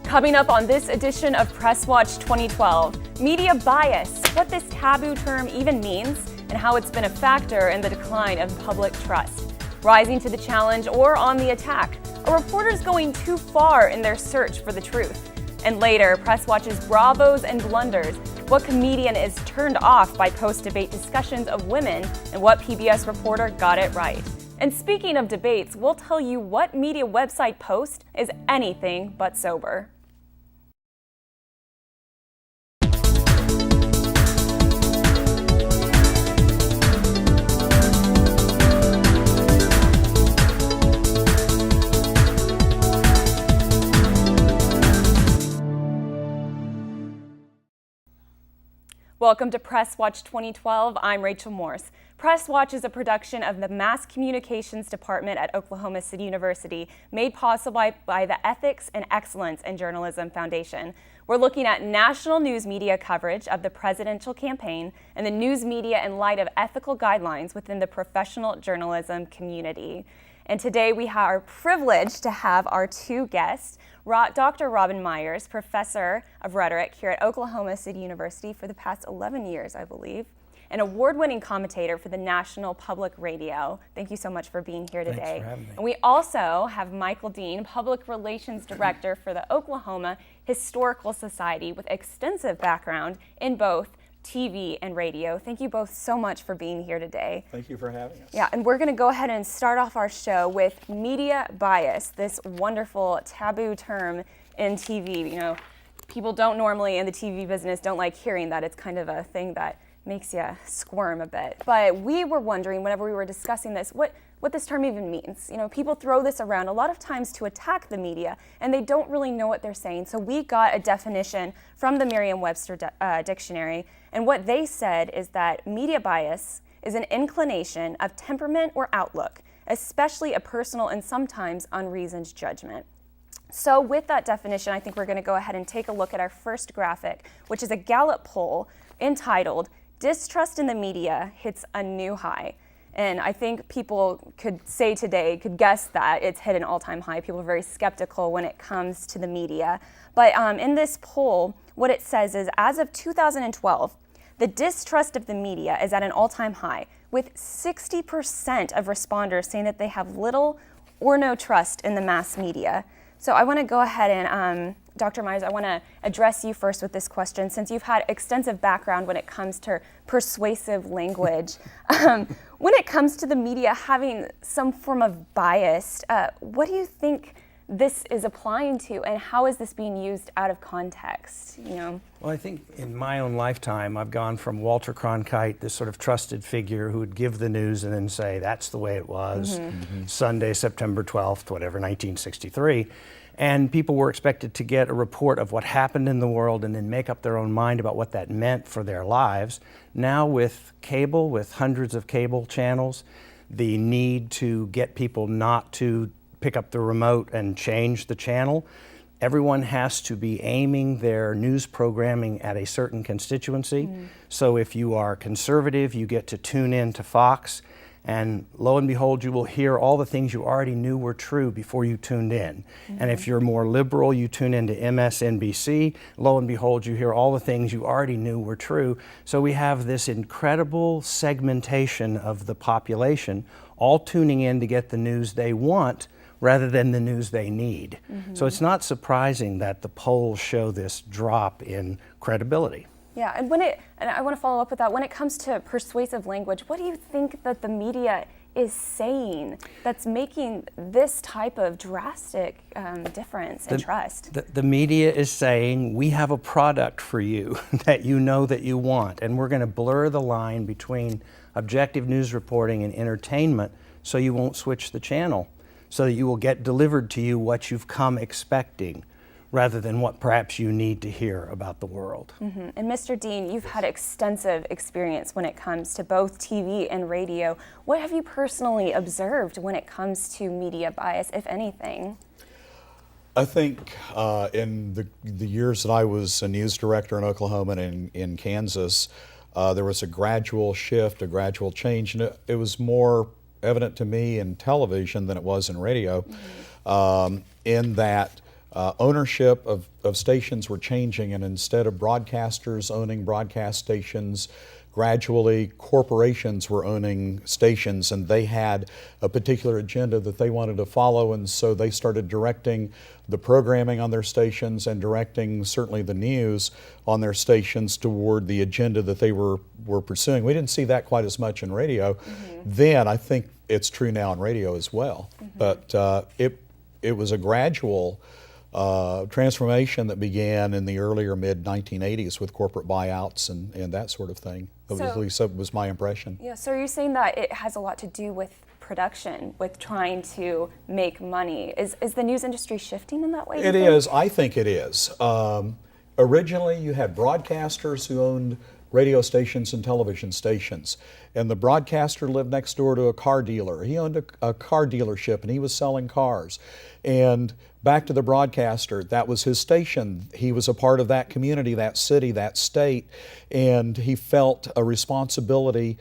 Coming up on this edition of Press Watch 2012, media bias, what this taboo term even means, and how it's been a factor in the decline of public trust. Rising to the challenge or on the attack, are reporters going too far in their search for the truth? And later, Press Watch's bravos and blunders, what comedian is turned off by post-debate discussions of women, and what PBS reporter got it right. And speaking of debates, we'll tell you what media website post is anything but sober. Welcome to Press Watch 2012. I'm Rachel Morse. Press Watch is a production of the Mass Communications Department at Oklahoma City University, made possible by the Ethics and Excellence in Journalism Foundation. We're looking at national news media coverage of the presidential campaign and the news media in light of ethical guidelines within the professional journalism community. And today we are privileged to have our two guests, Dr. Robin Myers, Professor of Rhetoric here at Oklahoma City University for the past 11 years, I believe, an award-winning commentator for the National Public Radio. Thank you so much for being here today. Thanks for having me. And we also have Michael Dean, Public Relations Director for the Oklahoma Historical Society, with extensive background in both TV and radio. Thank you both so much for being here today. Thank you for having us. Yeah, and we're going to go ahead and start off our show with media bias, this wonderful taboo term in TV. You know, people don't normally in the TV business don't like hearing that. It's kind of a thing that makes you squirm a bit. But we were wondering, whenever we were discussing this, what this term even means. You know, people throw this around a lot of times to attack the media, and they don't really know what they're saying. So we got a definition from the Merriam-Webster dictionary, and what they said is that media bias is an inclination of temperament or outlook, especially a personal and sometimes unreasoned judgment. So with that definition, I think we're going to go ahead and take a look at our first graphic, which is a Gallup poll entitled, "Distrust in the Media Hits a New High." And I think people could guess that it's hit an all-time high. People are very skeptical when it comes to the media. But in this poll, what it says is, as of 2012, the distrust of the media is at an all-time high, with 60% of responders saying that they have little or no trust in the mass media. So I want to go ahead and, Dr. Myers, I want to address you first with this question, since you've had extensive background when it comes to persuasive language. When it comes to the media having some form of bias, what do you think this is applying to, and how is this being used out of context? You know? Well, I think in my own lifetime, I've gone from Walter Cronkite, this sort of trusted figure who would give the news and then say, that's the way it was, Sunday, September 12th, whatever, 1963. And people were expected to get a report of what happened in the world and then make up their own mind about what that meant for their lives. Now with cable, with hundreds of cable channels, the need to get people not to pick up the remote and change the channel, everyone has to be aiming their news programming at a certain constituency. So if you are conservative, you get to tune in to Fox, and lo and behold, you will hear all the things you already knew were true before you tuned in. And if you're more liberal, you tune into MSNBC, lo and behold, you hear all the things you already knew were true. So we have this incredible segmentation of the population, all tuning in to get the news they want rather than the news they need. So it's not surprising that the polls show this drop in credibility. Yeah, and I want to follow up with that. When it comes to persuasive language, what do you think that the media is saying that's making this type of drastic difference in trust? The media is saying, we have a product for you that you know that you want, and we're going to blur the line between objective news reporting and entertainment so you won't switch the channel, so that you will get delivered to you what you've come expecting, rather than what perhaps you need to hear about the world. And Mr. Dean, you've had extensive experience when it comes to both TV and radio. What have you personally observed when it comes to media bias, if anything? I think in the years that I was a news director in Oklahoma and in Kansas, there was a gradual shift, a gradual change, and it was more evident to me in television than it was in radio, in that ownership of stations were changing, and instead of broadcasters owning broadcast stations, gradually corporations were owning stations, and they had a particular agenda that they wanted to follow, and so they started directing the programming on their stations and directing certainly the news on their stations toward the agenda that they were pursuing. We didn't see that quite as much in radio then. I think it's true now in radio as well. But it was a gradual transformation that began in the earlier mid-1980s with corporate buyouts and that sort of thing. At least that was my impression. Yeah, so you're saying that it has a lot to do with production, with trying to make money. Is the news industry shifting in that way? It is. I think it is. Originally, you had broadcasters who owned radio stations and television stations. And the broadcaster lived next door to a car dealer. He owned a car dealership and he was selling cars. And back to the broadcaster, that was his station. He was a part of that community, that city, that state, and he felt a responsibility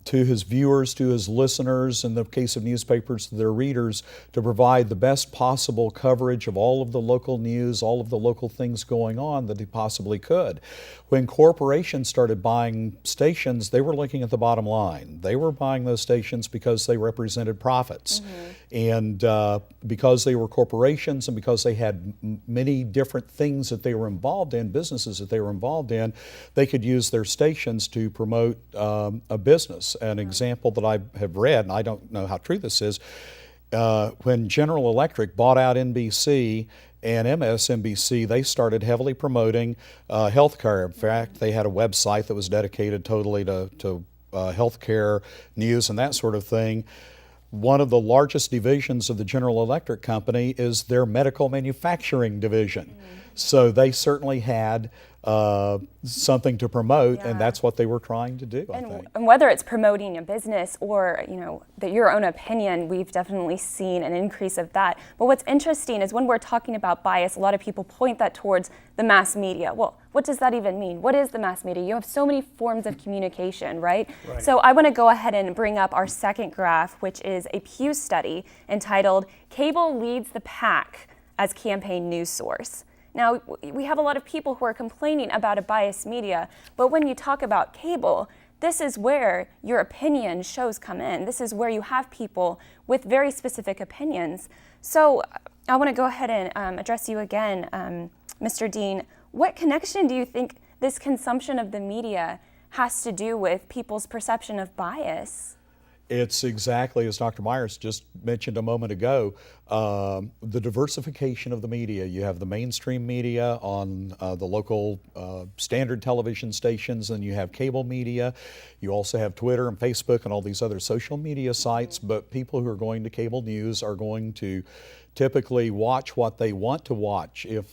to his viewers, to his listeners, in the case of newspapers, to their readers, to provide the best possible coverage of all of the local news, all of the local things going on that he possibly could. When corporations started buying stations, they were looking at the bottom line. They were buying those stations because they represented profits. And because they were corporations and because they had many different things that they were involved in, businesses that they were involved in, they could use their stations to promote a business. An example that I have read, and I don't know how true this is, when General Electric bought out NBC and MSNBC, they started heavily promoting healthcare. In fact, they had a website that was dedicated totally to healthcare news and that sort of thing. One of the largest divisions of the General Electric company is their medical manufacturing division. So they certainly had something to promote, and that's what they were trying to do, I think. And whether it's promoting a business or, your own opinion, we've definitely seen an increase of that. But what's interesting is when we're talking about bias, a lot of people point that towards the mass media. Well, what does that even mean? What is the mass media? You have so many forms of communication, right? So I want to go ahead and bring up our second graph, which is a Pew study entitled "Cable Leads the Pack as Campaign News Source." Now, we have a lot of people who are complaining about a biased media, but when you talk about cable, this is where your opinion shows come in. This is where you have people with very specific opinions. So I want to go ahead and address you again, Mr. Dean. What connection do you think this consumption of the media has to do with people's perception of bias? It's exactly as Dr. Myers just mentioned a moment ago, the diversification of the media. You have the mainstream media on the local standard television stations, and you have cable media. You also have Twitter and Facebook and all these other social media sites, but people who are going to cable news are going to typically watch what they want to watch. If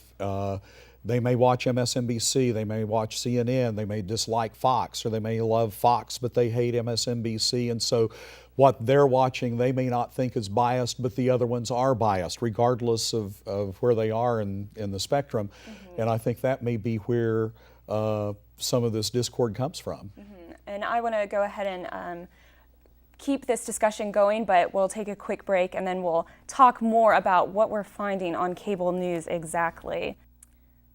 they may watch MSNBC, they may watch CNN, they may dislike Fox, or they may love Fox but they hate MSNBC, and so what they're watching they may not think is biased, but the other ones are biased, regardless of where they are in the spectrum. And I think that may be where some of this discord comes from. And I want to go ahead and keep this discussion going, but we'll take a quick break and then we'll talk more about what we're finding on cable news exactly.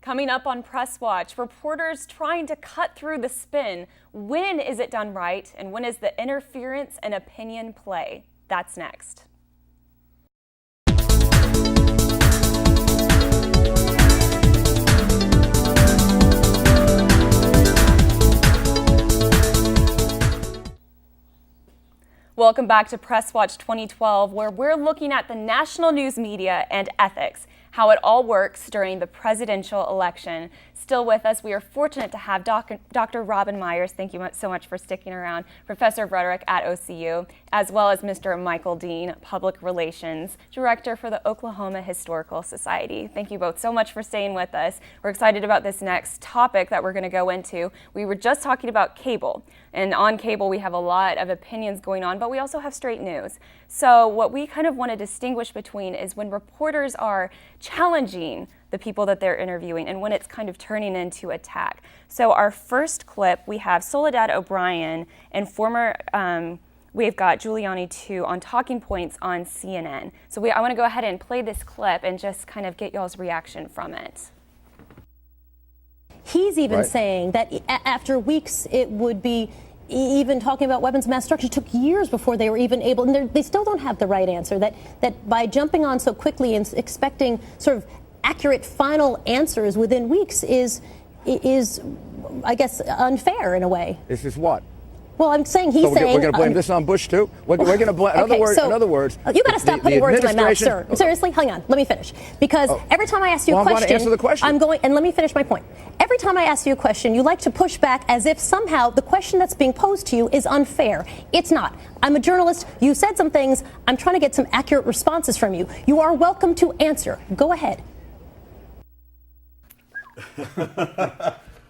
Coming up on Press Watch, reporters trying to cut through the spin. When is it done right, and when is the interference and opinion play? That's next. Welcome back to Press Watch 2012, where we're looking at the national news media and ethics, how it all works during the presidential election. Still with us, we are fortunate to have Dr. Robin Myers, thank you so much for sticking around, Professor of Rhetoric at OCU, as well as Mr. Michael Dean, Public Relations Director for the Oklahoma Historical Society. Thank you both so much for staying with us. We're excited about this next topic that we're going to go into. We were just talking about cable, and on cable we have a lot of opinions going on, but we also have straight news. So what we kind of want to distinguish between is when reporters are challenging the people that they're interviewing and when it's kind of turning into attack. So our first clip, we have Soledad O'Brien and former we've got Giuliani too on Talking Points on CNN. So I want to go ahead and play this clip and just kind of get y'all's reaction from it. He's even saying that after weeks it would be even talking about weapons of mass destruction. It took years before they were even able, and they still don't have the right answer, that by jumping on so quickly and expecting sort of accurate final answers within weeks is I guess unfair in a way. This is what? Well, I'm saying We're going to blame this on Bush too. We're going to blame. Okay, in other words, you got to stop putting words in my mouth, sir. Seriously, hang on. Let me finish. Because every time I ask you a question, I want to answer the question. I'm going, and let me finish my point. Every time I ask you a question, you like to push back as if somehow the question that's being posed to you is unfair. It's not. I'm a journalist. You said some things. I'm trying to get some accurate responses from you. You are welcome to answer. Go ahead.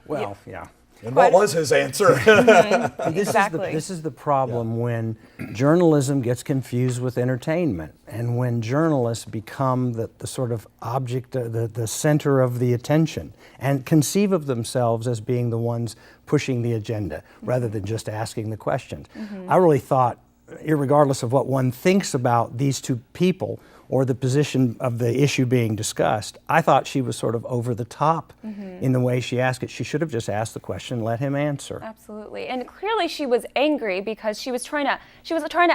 Well, yeah. And what was his answer? This is the problem when journalism gets confused with entertainment, and when journalists become the sort of object, the center of the attention, and conceive of themselves as being the ones pushing the agenda rather than just asking the questions. I really thought, irregardless of what one thinks about these two people or the position of the issue being discussed, I thought she was sort of over the top in the way she asked it. She should have just asked the question and let him answer. Absolutely. And clearly she was angry because she was trying to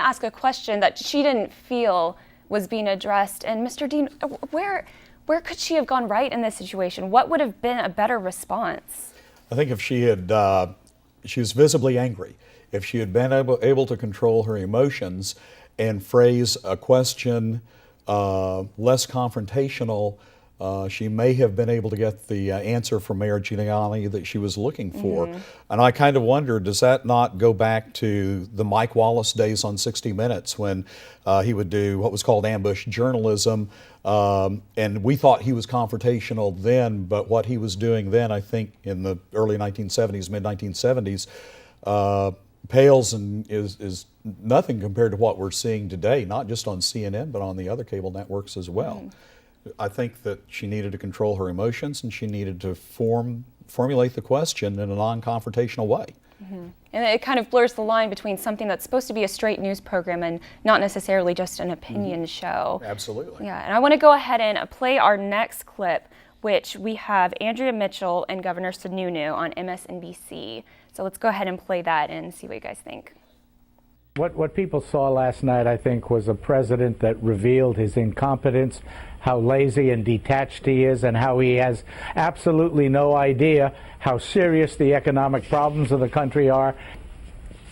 ask a question that she didn't feel was being addressed. And Mr. Dean, where could she have gone right in this situation? What would have been a better response? I think if she had, she was visibly angry. If she had been able to control her emotions and phrase a question less confrontational, she may have been able to get the answer from Mayor Giuliani that she was looking for. And I kind of wonder, does that not go back to the Mike Wallace days on 60 Minutes when he would do what was called ambush journalism? And we thought he was confrontational then, but what he was doing then, I think in the early 1970s, mid 1970s, pales and is nothing compared to what we're seeing today, not just on CNN, but on the other cable networks as well. I think that she needed to control her emotions, and she needed to formulate the question in a non-confrontational way. And it kind of blurs the line between something that's supposed to be a straight news program and not necessarily just an opinion show. Absolutely. Yeah, and I want to go ahead and play our next clip, which we have Andrea Mitchell and Governor Sununu on MSNBC. So let's go ahead and play that and see what you guys think. What people saw last night, I think, was a president that revealed his incompetence, how lazy and detached he is, and how he has absolutely no idea how serious the economic problems of the country are.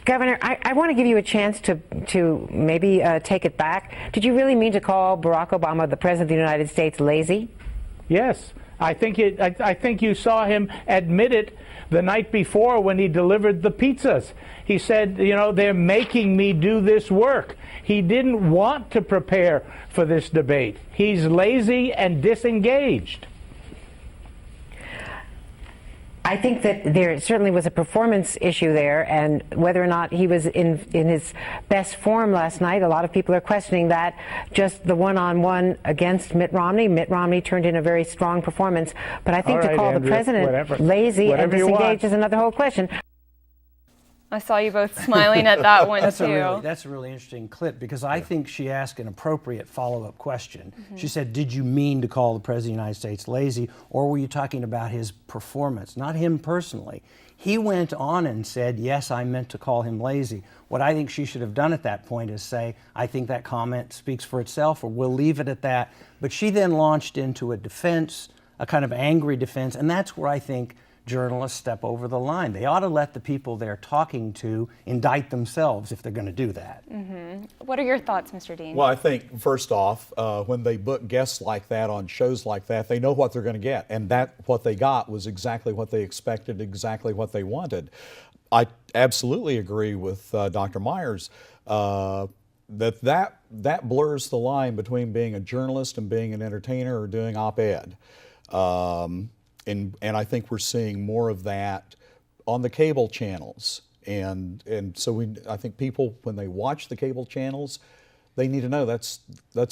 Governor, I want to give you a chance to maybe take it back. Did you really mean to call Barack Obama, the President of the United States, lazy? Yes, I think you saw him admit it the night before when he delivered the pizzas. He said, you know, they're making me do this work. He didn't want to prepare for this debate. He's lazy and disengaged. I think that there certainly was a performance issue there, and whether or not he was in his best form last night, a lot of people are questioning that. Just the one-on-one against Mitt Romney. Mitt Romney turned in a very strong performance, but I think to call the president lazy and disengaged is another whole question. I saw you both smiling at that one too. That's a really interesting clip, because I think she asked an appropriate follow-up question. She said, did you mean to call the President of the United States lazy, or were you talking about his performance, not him personally? He went on and said, yes, I meant to call him lazy. What I think she should have done at that point is say, I think that comment speaks for itself, or we'll leave it at that. But she then launched into a defense, a kind of angry defense, and that's where I think journalists step over the line. They ought to let the people they're talking to indict themselves if they're going to do that. What are your thoughts, Mr. Dean? Well, I think, first off, when they book guests like that on shows like that, they know what they're going to get. And what they got was exactly what they expected, exactly what they wanted. I absolutely agree with Dr. Myers that blurs the line between being a journalist and being an entertainer or doing op-ed. And I think we're seeing more of that on the cable channels. And so I think people, when they watch the cable channels, they need to know that's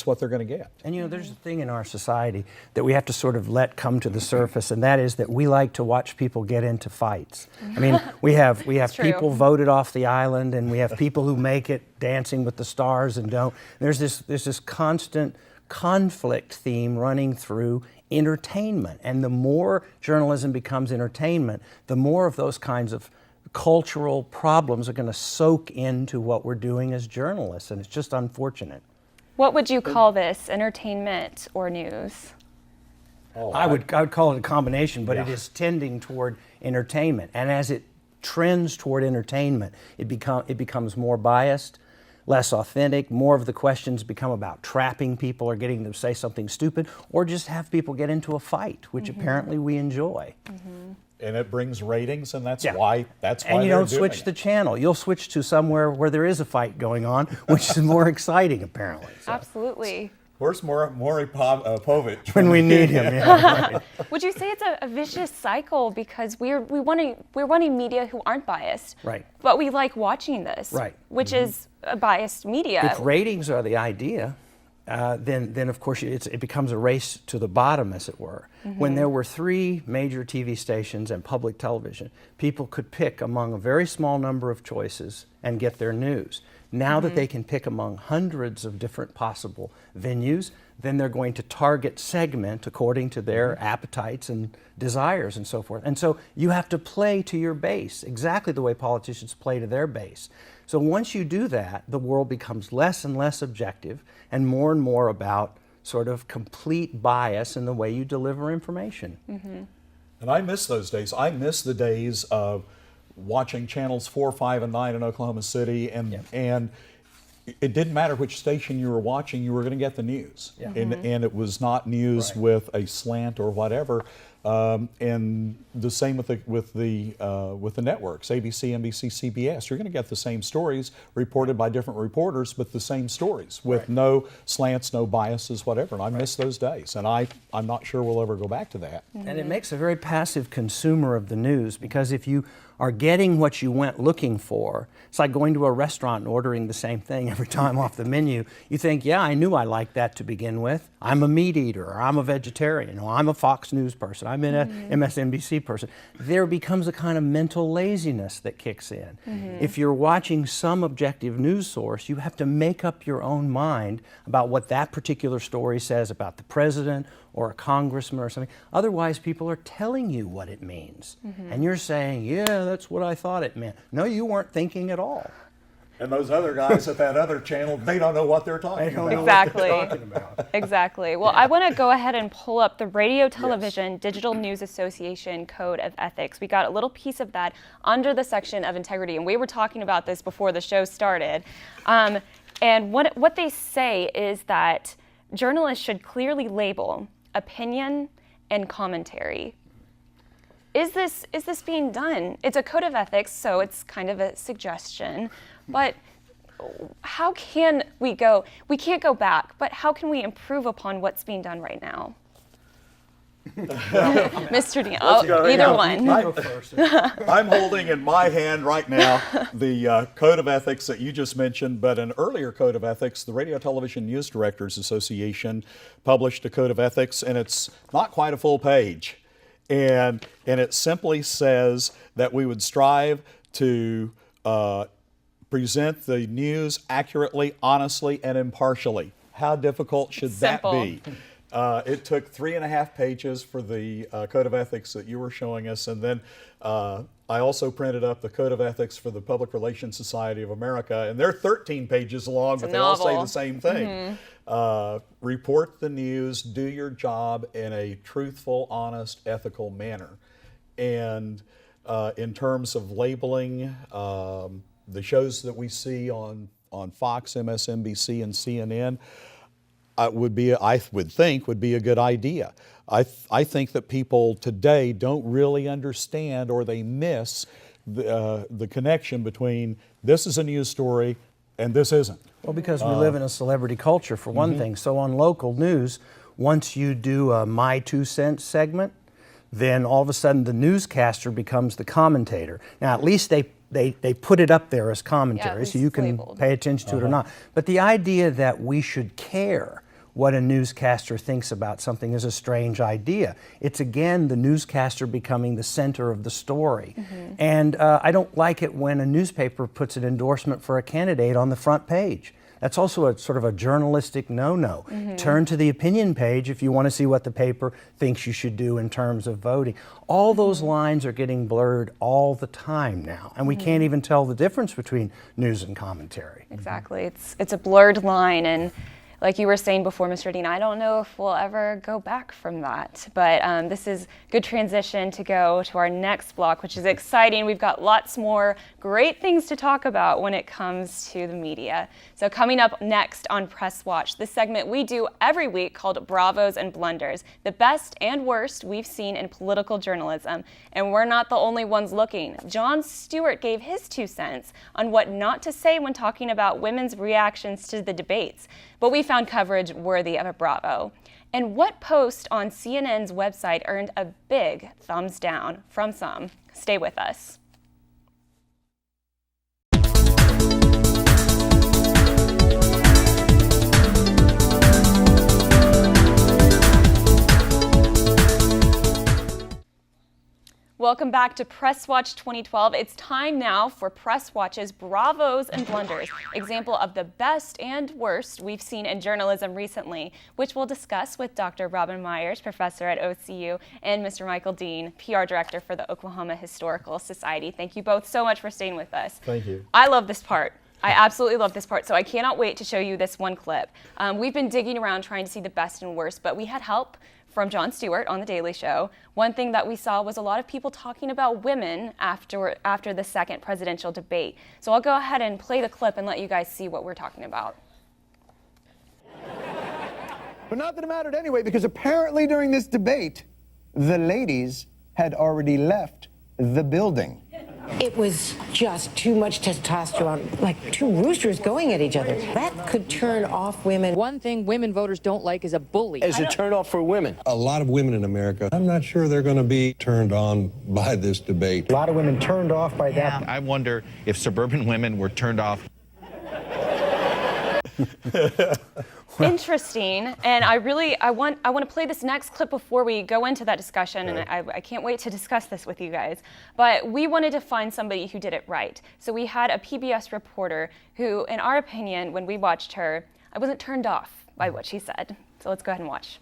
what they're going to get. And there's a thing in our society that we have to sort of let come to the surface, and that is that we like to watch people get into fights. I mean, we have true. people voted off the island, and we have people who make it Dancing with the Stars and don't. There's this constant conflict theme running through entertainment, and the more journalism becomes entertainment, the more of those kinds of cultural problems are going to soak into what we're doing as journalists, and it's just unfortunate. What would you call this, entertainment or news? I would call it a combination, but it is tending toward entertainment, and as it trends toward entertainment, it becomes more biased, less authentic. More of the questions become about trapping people or getting them to say something stupid, or just have people get into a fight, which apparently we enjoy. And it brings ratings, and that's Yeah. why And you they're don't doing switch it. the channel. You'll switch to somewhere where there is a fight going on, which is more exciting, apparently. So, Absolutely. Where's Maury Povich? when we need him, yeah. Right. Would you say it's a vicious cycle because we're wanting media who aren't biased, Right. But we like watching this, Right. Which is a biased media. If ratings are the idea, then of course it becomes a race to the bottom, as it were. When there were 3 major TV stations and public television, people could pick among a very small number of choices and get their news. Now that they can pick among hundreds of different possible venues, then they're going to target segment according to their appetites and desires and so forth. And so you have to play to your base, exactly the way politicians play to their base. So once you do that, the world becomes less and less objective and more about sort of complete bias in the way you deliver information. And I miss those days. I miss the days of watching channels 4, 5, and 9 in Oklahoma City, and it didn't matter which station you were watching, you were going to get the news. And it was not news with a slant or whatever. And the same with the networks, ABC, NBC, CBS. You're going to get the same stories reported by different reporters, but the same stories with no slants, no biases, whatever. And I miss those days, and I'm not sure we'll ever go back to that. And it makes a very passive consumer of the news, because if you are getting what you went looking for, it's like going to a restaurant and ordering the same thing every time off the menu. You think, yeah, I knew I liked that to begin with. I'm a meat eater, or I'm a vegetarian, or I'm a Fox News person, I'm an MSNBC person. There becomes a kind of mental laziness that kicks in. If you're watching some objective news source, you have to make up your own mind about what that particular story says about the president or a congressman or something. Otherwise, people are telling you what it means. And you're saying, yeah, that's what I thought it meant. No, you weren't thinking at all. And those other guys at that other channel, they don't know what they're talking about. Exactly. Exactly. Well, I want to go ahead and pull up the Radio Television Digital News Association Code of Ethics. We got a little piece of that under the section of integrity, and we were talking about this before the show started. And what they say is that journalists should clearly label opinion and commentary. Is this being done? It's a code of ethics, so it's kind of a suggestion. But how can we go? We can't go back, but how can we improve upon what's being done right now? Mr. Dean, either one. I'm holding in my hand right now the Code of Ethics that you just mentioned, but an earlier Code of Ethics, the Radio Television News Directors Association published a Code of Ethics, and it's not quite a full page. And it simply says that we would strive to present the news accurately, honestly, and impartially. How difficult should that be? It took 3.5 pages for the Code of Ethics that you were showing us, and then I also printed up the Code of Ethics for the Public Relations Society of America, and they're 13 pages long, but they all say the same thing. Report the news, do your job in a truthful, honest, ethical manner. And in terms of labeling, the shows that we see on Fox, MSNBC, and CNN, I would think would be a good idea. I think that people today don't really understand, or they miss the connection between this is a news story and this isn't. Well, because we live in a celebrity culture, for one thing. So on local news, once you do a My 2 Cents segment, then all of a sudden the newscaster becomes the commentator. Now, at least they they put it up there as commentary, at so least you can labeled. pay attention to it or not. But the idea that we should care what a newscaster thinks about something is a strange idea. It's again the newscaster becoming the center of the story. And I don't like it when a newspaper puts an endorsement for a candidate on the front page. That's also a sort of a journalistic no-no. Turn to the opinion page if you want to see what the paper thinks you should do in terms of voting. All those lines are getting blurred all the time now, and we can't even tell the difference between news and commentary. Exactly. It's a blurred line, and like you were saying before, Mr. Dean, I don't know if we'll ever go back from that. But this is good transition to go to our next block, which is exciting. We've got lots more great things to talk about when it comes to the media. So coming up next on Press Watch, this segment we do every week called Bravos and Blunders, the best and worst we've seen in political journalism. And we're not the only ones looking. Jon Stewart gave his 2 cents on what not to say when talking about women's reactions to the debates. But we found coverage worthy of a Bravo. And what post on CNN's website earned a big thumbs down from some? Stay with us. Welcome back to Press Watch 2012. It's time now for Press Watch's Bravos and Blunders, example of the best and worst we've seen in journalism recently, which we'll discuss with Dr. Robin Myers, professor at OCU, and Mr. Michael Dean, PR director for the Oklahoma Historical Society. Thank you both so much for staying with us. Thank you. I love this part. I absolutely love this part, so I cannot wait to show you this one clip. We've been digging around trying to see the best and worst, but we had help from Jon Stewart on The Daily Show. One thing that we saw was a lot of people talking about women after the second presidential debate. So I'll go ahead and play the clip and let you guys see what we're talking about. But not that it mattered anyway, because apparently during this debate, the ladies had already left the building. It was just too much testosterone, like two roosters going at each other. That could turn off women. One thing women voters don't like is a bully. As a turnoff for women. A lot of women in America, I'm not sure they're going to be turned on by this debate. A lot of women turned off by that. I wonder if suburban women were turned off. Interesting, and I want to play this next clip before we go into that discussion, and I can't wait to discuss this with you guys. But we wanted to find somebody who did it right. So we had a PBS reporter who, in our opinion, when we watched her, I wasn't turned off by what she said. So let's go ahead and watch.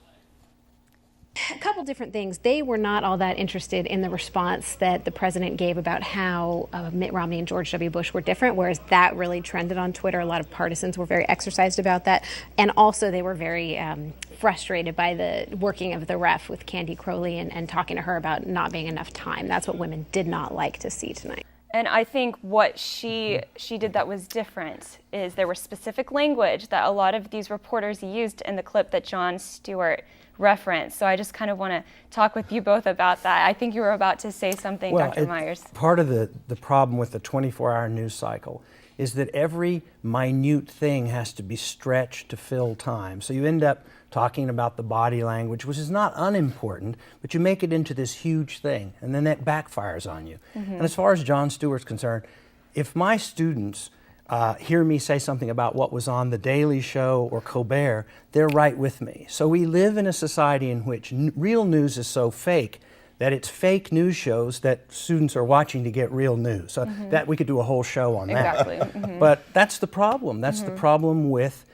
A couple different things. They were not all that interested in the response that the president gave about how Mitt Romney and George W. Bush were different, whereas that really trended on Twitter. A lot of partisans were very exercised about that. And also they were very frustrated by the working of the ref with Candy Crowley and talking to her about not being enough time. That's what women did not like to see tonight. And I think what she did that was different is there was specific language that a lot of these reporters used in the clip that Jon Stewart referenced. So I just kind of want to talk with you both about that. I think you were about to say something, Well, Dr. Myers. Part of the problem with the 24-hour news cycle is that every minute thing has to be stretched to fill time. So you end up talking about the body language, which is not unimportant, but you make it into this huge thing, and then that backfires on you. And as far as Jon Stewart's concerned, if my students hear me say something about what was on The Daily Show or Colbert, they're right with me. So we live in a society in which real news is so fake that it's fake news shows that students are watching to get real news. So that we could do a whole show on that. Exactly. But that's the problem. That's the problem with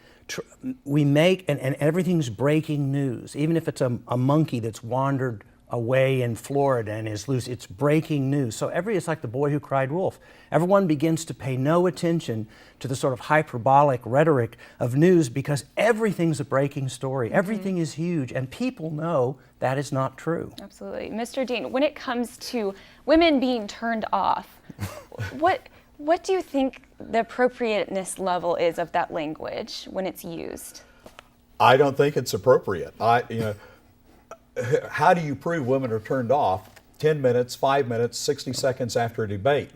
we make and everything's breaking news. Even if it's a monkey that's wandered away in Florida and is loose, it's breaking news. So it's like the boy who cried wolf. Everyone begins to pay no attention to the sort of hyperbolic rhetoric of news because everything's a breaking story. Everything is huge, and people know that is not true. Absolutely. Mr. Dean, when it comes to women being turned off, what do you think the appropriateness level is of that language when it's used? I don't think it's appropriate. How do you prove women are turned off 10 minutes, 5 minutes, 60 seconds after a debate?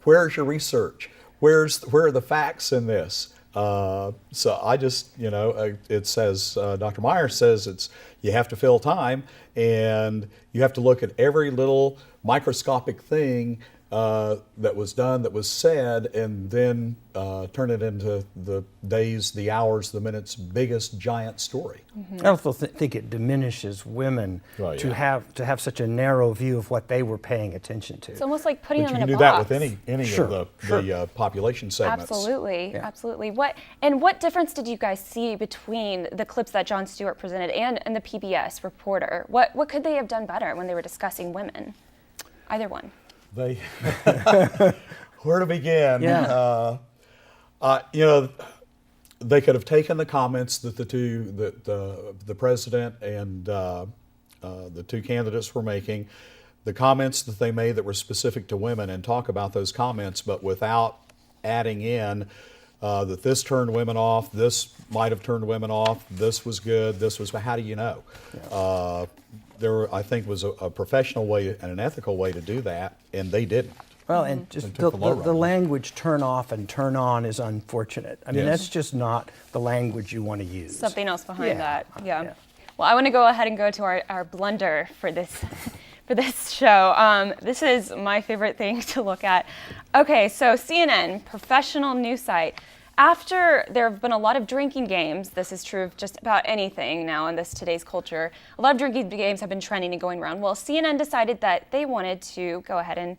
Where's your research? Where are the facts in this? So I just, it says, Dr. Myers says you have to fill time and you have to look at every little microscopic thing that was done, that was said, and then turn it into the days, the hours, the minutes' biggest giant story. I also think it diminishes women to have such a narrow view of what they were paying attention to. It's almost like putting But them you in can a do box. that with any of the population segments. Absolutely, absolutely. What difference did you guys see between the clips that Jon Stewart presented and the PBS reporter? What could they have done better when they were discussing women? Either one. They, where to begin? Yeah. They could have taken the comments that the president and the two candidates were making, the comments that they made that were specific to women, and talk about those comments, but without adding in that this turned women off, this might have turned women off, this was good, this was. How do you know? Yeah. There, I think, was a professional way and an ethical way to do that, and they didn't. Well, and just the language turn off and turn on is unfortunate. I mean, that's just not the language you want to use. Something else behind that. Yeah. Well, I want to go ahead and go to our blunder for this for this show. This is my favorite thing to look at. Okay, so CNN, professional news site. After there have been a lot of drinking games, this is true of just about anything now in today's culture, a lot of drinking games have been trending and going around. Well, CNN decided that they wanted to go ahead and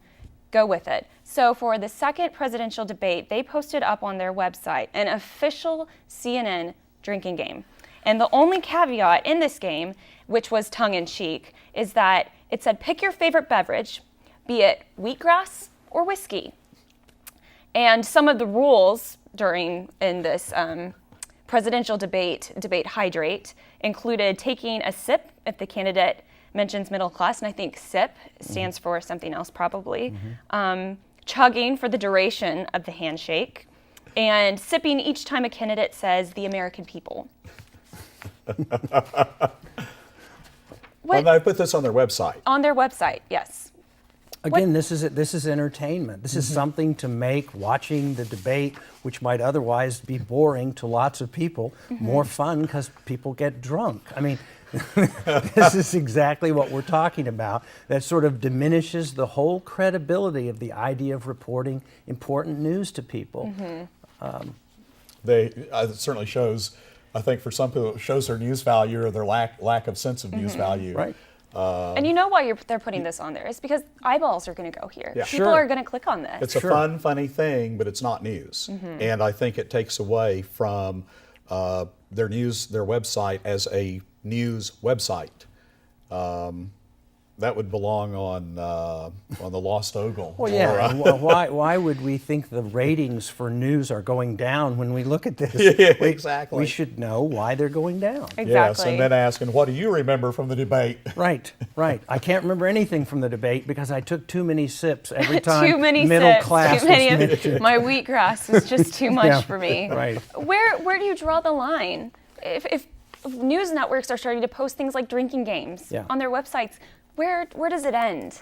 go with it. So for the second presidential debate, they posted up on their website an official CNN drinking game. And the only caveat in this game, which was tongue-in-cheek, is that it said pick your favorite beverage, be it wheatgrass or whiskey. And some of the rules in this presidential debate Hydrate, included taking a sip if the candidate mentions middle class, and I think SIP stands for something else probably, chugging for the duration of the handshake, and sipping each time a candidate says the American people. And I put this on their website. On their website, yes. Again, this is entertainment. This is something to make watching the debate, which might otherwise be boring to lots of people, more fun because people get drunk. I mean, this is exactly what we're talking about. That sort of diminishes the whole credibility of the idea of reporting important news to people. It certainly shows, I think for some people, it shows their news value or their lack of sense of news value. Right. And you know why they're putting this on there? It's because eyeballs are going to go here. Yeah. People are going to click on this. It's a fun, funny thing, but it's not news. And I think it takes away from their website as a news website. That would belong on the Lost Ogle. Well, yeah. Why would we think the ratings for news are going down when we look at this? Yeah, exactly. We should know why they're going down. Exactly. Yes, and then asking, what do you remember from the debate? Right. I can't remember anything from the debate because I took too many sips every time too many middle sips, class too many was mentioned. My wheatgrass was just too much for me. Right. Where do you draw the line? If news networks are starting to post things like drinking games on their websites, where does it end?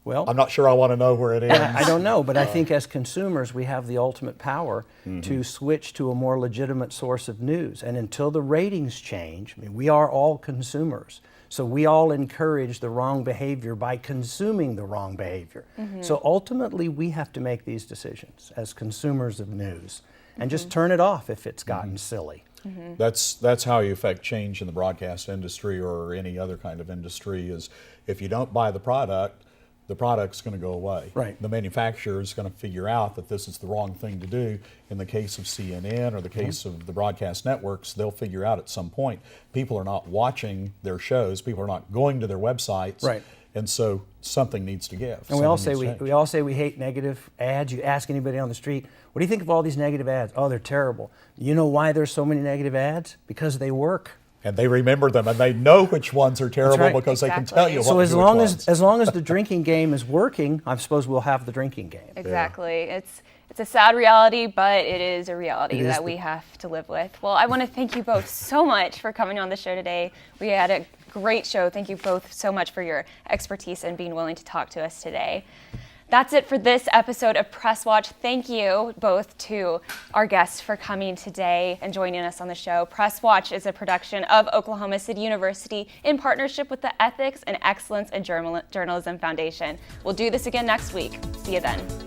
Well, I'm not sure I want to know where it ends. I don't know, but I think as consumers we have the ultimate power to switch to a more legitimate source of news. And until the ratings change, I mean, we are all consumers. So we all encourage the wrong behavior by consuming the wrong behavior. So ultimately we have to make these decisions as consumers of news and just turn it off if it's gotten silly. That's how you affect change in the broadcast industry or any other kind of industry. Is if you don't buy the product's going to go away. Right. The manufacturer is going to figure out that this is the wrong thing to do. In the case of CNN or the case of the broadcast networks, they'll figure out at some point people are not watching their shows, people are not going to their websites. Right. And so something needs to give. And we all say we hate negative ads. You ask anybody on the street, what do you think of all these negative ads? Oh, they're terrible. You know why there's so many negative ads? Because they work. And they remember them, and they know which ones are terrible because they can tell you. So as long as the drinking game is working, I suppose we'll have the drinking game. Exactly. Yeah. It's a sad reality, but it is a reality that we have to live with. Well, I want to thank you both so much for coming on the show today. We had a great show. Thank you both so much for your expertise and being willing to talk to us today. That's it for this episode of Press Watch. Thank you both to our guests for coming today and joining us on the show. Press Watch is a production of Oklahoma City University in partnership with the Ethics and Excellence in Journalism Foundation. We'll do this again next week. See you then.